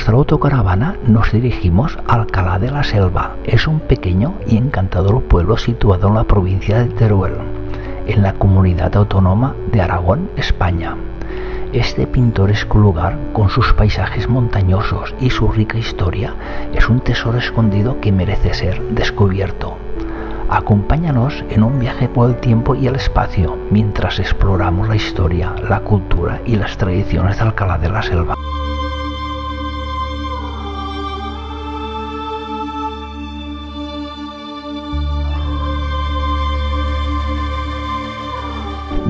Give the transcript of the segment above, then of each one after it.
nuestra autocaravana nos dirigimos a Alcalá de la Selva. Es un pequeño y encantador pueblo situado en la provincia de Teruel, en la comunidad autónoma de Aragón, España. Este pintoresco lugar, con sus paisajes montañosos y su rica historia, es un tesoro escondido que merece ser descubierto. Acompáñanos en un viaje por el tiempo y el espacio, mientras exploramos la historia, la cultura y las tradiciones de Alcalá de la Selva.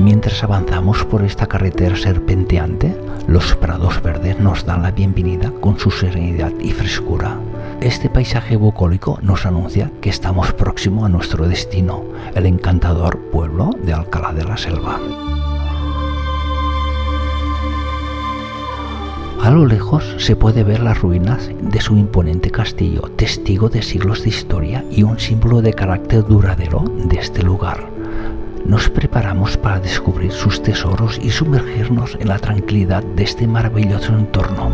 Mientras avanzamos por esta carretera serpenteante, los prados verdes nos dan la bienvenida con su serenidad y frescura. Este paisaje bucólico nos anuncia que estamos próximos a nuestro destino, el encantador pueblo de Alcalá de la Selva. A lo lejos se puede ver las ruinas de su imponente castillo, testigo de siglos de historia y un símbolo de carácter duradero de este lugar. Nos preparamos para descubrir sus tesoros y sumergirnos en la tranquilidad de este maravilloso entorno.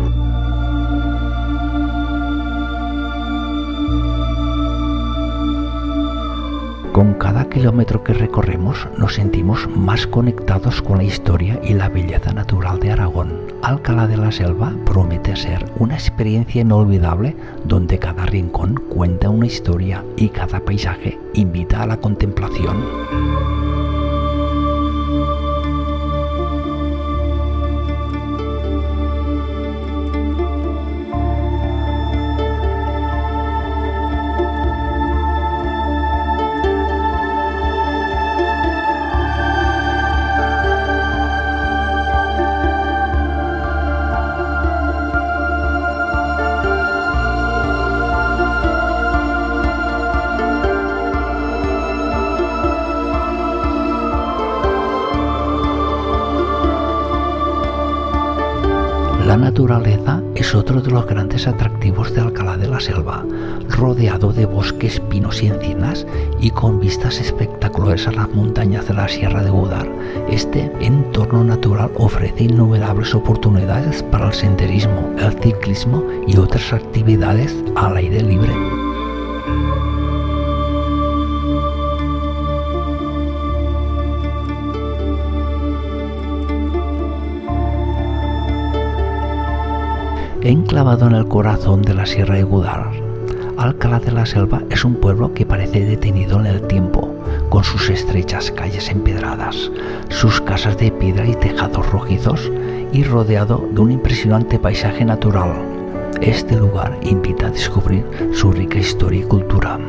Con cada kilómetro que recorremos nos sentimos más conectados con la historia y la belleza natural de Aragón. Alcalá de la Selva promete ser una experiencia inolvidable donde cada rincón cuenta una historia y cada paisaje invita a la contemplación. La naturaleza es otro de los grandes atractivos de Alcalá de la Selva, rodeado de bosques, pinos y encinas y con vistas espectaculares a las montañas de la Sierra de Údar. Este entorno natural ofrece innumerables oportunidades para el senderismo, el ciclismo y otras actividades al aire libre. Enclavado en el corazón de la Sierra de Údar, Alcalá de la Selva es un pueblo que parece detenido en el tiempo, con sus estrechas calles empedradas, sus casas de piedra y tejados rojizos, y rodeado de un impresionante paisaje natural. Este lugar invita a descubrir su rica historia y cultura.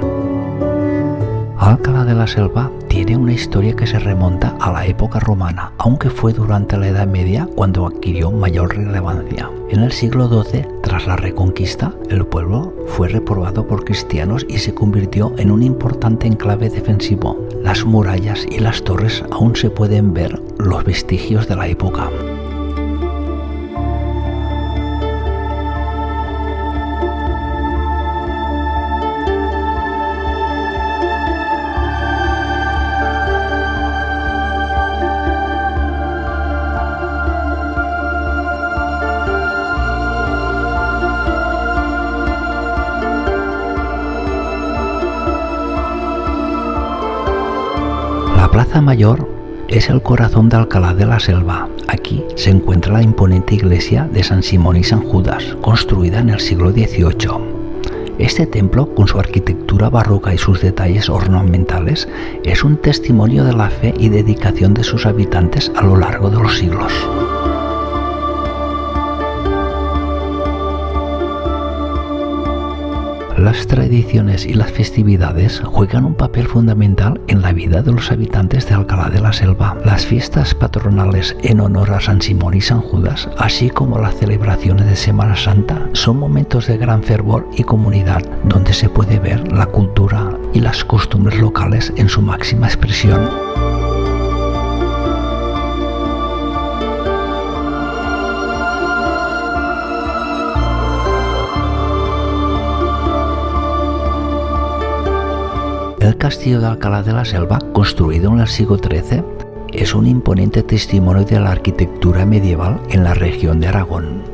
Alcalá de la Selva tiene una historia que se remonta a la época romana, aunque fue durante la Edad Media cuando adquirió mayor relevancia. En el siglo XII, tras la Reconquista, el pueblo fue repoblado por cristianos y se convirtió en un importante enclave defensivo. Las murallas y las torres aún se pueden ver los vestigios de la época. La Plaza Mayor es el corazón de Alcalá de la Selva. Aquí se encuentra la imponente iglesia de San Simón y San Judas, construida en el siglo XVIII. Este templo, con su arquitectura barroca y sus detalles ornamentales, es un testimonio de la fe y dedicación de sus habitantes a lo largo de los siglos. Las tradiciones y las festividades juegan un papel fundamental en la vida de los habitantes de Alcalá de la Selva. Las fiestas patronales en honor a San Simón y San Judas, así como las celebraciones de Semana Santa, son momentos de gran fervor y comunidad, donde se puede ver la cultura y las costumbres locales en su máxima expresión. El castillo de Alcalá de la Selva, construido en el siglo XIII, es un imponente testimonio de la arquitectura medieval en la región de Aragón.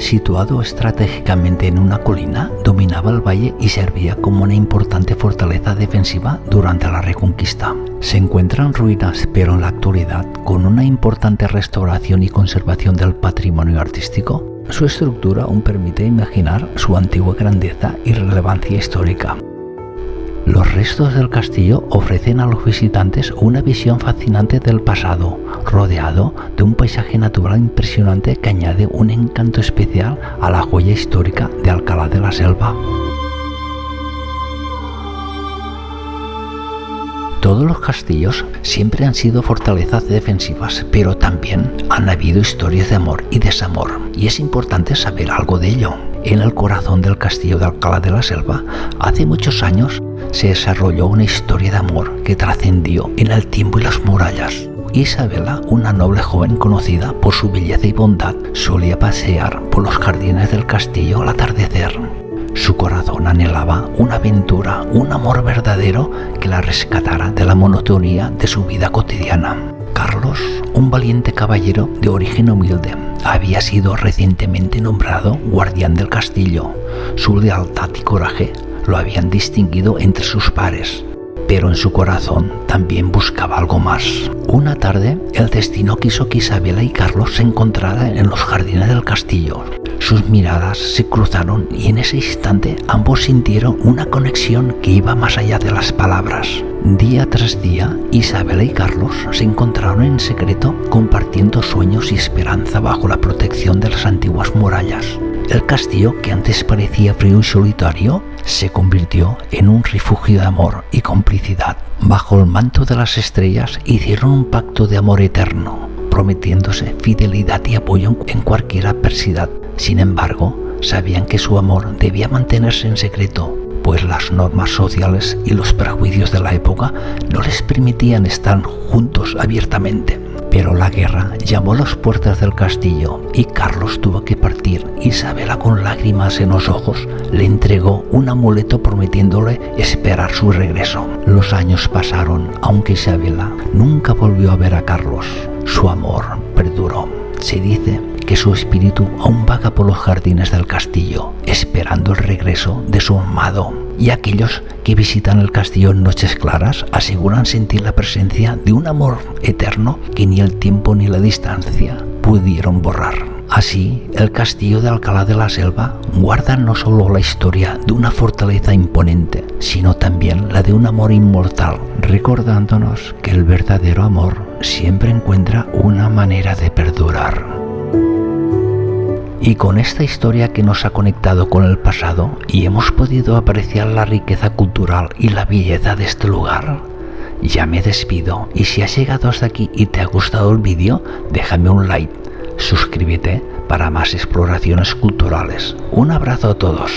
Situado estratégicamente en una colina, dominaba el valle y servía como una importante fortaleza defensiva durante la Reconquista. Se encuentra en ruinas, pero en la actualidad, con una importante restauración y conservación del patrimonio artístico, su estructura aún permite imaginar su antigua grandeza y relevancia histórica. Los restos del castillo ofrecen a los visitantes una visión fascinante del pasado, rodeado de un paisaje natural impresionante que añade un encanto especial a la joya histórica de Alcalá de la Selva. Todos los castillos siempre han sido fortalezas defensivas, pero también han habido historias de amor y desamor, y es importante saber algo de ello. En el corazón del castillo de Alcalá de la Selva, hace muchos años, se desarrolló una historia de amor que trascendió en el tiempo y las murallas. Isabela, una noble joven conocida por su belleza y bondad, solía pasear por los jardines del castillo al atardecer. Su corazón anhelaba una aventura, un amor verdadero que la rescatara de la monotonía de su vida cotidiana. Carlos, un valiente caballero de origen humilde, había sido recientemente nombrado guardián del castillo. Su lealtad y coraje lo habían distinguido entre sus pares, pero en su corazón también buscaba algo más. Una tarde, el destino quiso que Isabela y Carlos se encontraran en los jardines del castillo. Sus miradas se cruzaron y en ese instante ambos sintieron una conexión que iba más allá de las palabras. Día tras día, Isabela y Carlos se encontraron en secreto compartiendo sueños y esperanza bajo la protección de las antiguas murallas. El castillo, que antes parecía frío y solitario, se convirtió en un refugio de amor y complicidad. Bajo el manto de las estrellas hicieron un pacto de amor eterno, prometiéndose fidelidad y apoyo en cualquier adversidad. Sin embargo, sabían que su amor debía mantenerse en secreto, pues las normas sociales y los prejuicios de la época no les permitían estar juntos abiertamente. Pero la guerra llamó a las puertas del castillo y Carlos tuvo que partir. Isabela, con lágrimas en los ojos, le entregó un amuleto prometiéndole esperar su regreso. Los años pasaron, aunque Isabela nunca volvió a ver a Carlos. Su amor perduró. Se dice que su espíritu aún vaga por los jardines del castillo, esperando el regreso de su amado. Y aquellos que visitan el castillo en noches claras aseguran sentir la presencia de un amor eterno que ni el tiempo ni la distancia pudieron borrar. Así, el castillo de Alcalá de la Selva guarda no solo la historia de una fortaleza imponente, sino también la de un amor inmortal, recordándonos que el verdadero amor siempre encuentra una manera de perdurar. Y con esta historia que nos ha conectado con el pasado y hemos podido apreciar la riqueza cultural y la belleza de este lugar, ya me despido, y si has llegado hasta aquí y te ha gustado el vídeo, déjame un like, suscríbete para más exploraciones culturales. Un abrazo a todos.